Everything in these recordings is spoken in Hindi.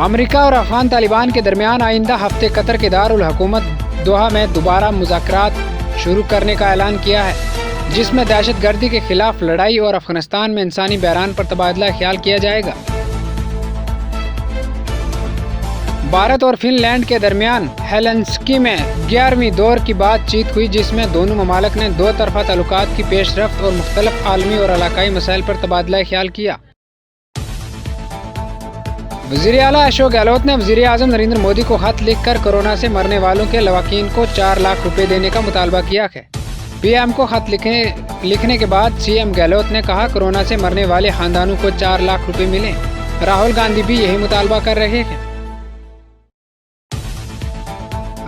अमेरिका और अफगान तालिबान के दरमियान आइंदा हफ्ते कतर के दारुल हुकूमत दोहा में दोबारा मुज़ाकरात शुरू करने का ऐलान किया है, जिसमें दहशतगर्दी के खिलाफ लड़ाई और अफगानिस्तान में इंसानी बहरान पर तबादला ख्याल किया जाएगा। भारत और फिनलैंड के दरमियान हेलसिंकी में 11वीं दौर की बातचीत हुई, जिसमें दोनों ममालिक ने दो तरफा ताल्लुकात की पेशरफ्त और मुख्तलिफ आलमी और इलाकाई मसाइल पर तबादला ख्याल किया। वज़ीर आला अशोक गहलोत ने वज़ीर आज़म नरेंद्र मोदी को खत लिखकर कोरोना से मरने वालों के लवाकीन को 4 लाख रुपए देने का मुतालबा किया है। पीएम को खत लिखने के बाद सीएम गहलोत ने कहा, कोरोना से मरने वाले खानदानों को 4 लाख रुपए मिले। राहुल गांधी भी यही मुतालबा कर रहे हैं।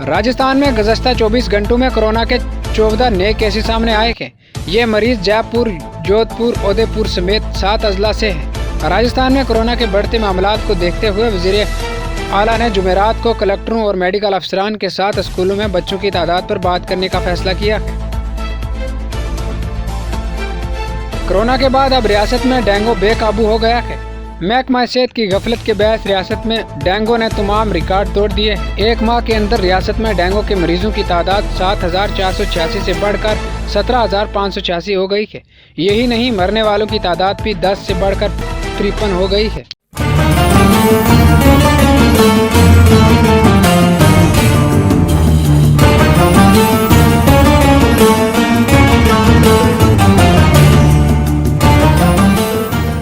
राजस्थान में गुज़श्ता 24 घंटों में कोरोना के 14 नए केसेस सामने आए हैं। ये मरीज जयपुर, जोधपुर, उदयपुर समेत 7 अजला से हैं। राजस्थान में कोरोना के बढ़ते मामलात को देखते हुए वज़ीर आला ने जुमेरात को कलेक्टरों और मेडिकल अफसरान के साथ स्कूलों में बच्चों की तादाद पर बात करने का फैसला किया। कोरोना के बाद अब रियासत में डेंगू बेकाबू हो गया है। महकमा सेहत की गफलत के बायस रियासत में डेंगू ने तमाम रिकॉर्ड तोड़ दिए। एक माह के अंदर रियासत में डेंगू के मरीजों की तादाद 7,486 से बढ़कर 17,586 हो गई है। यही नहीं, मरने वालों की तादाद भी 10 से बढ़कर 53 हो गई है।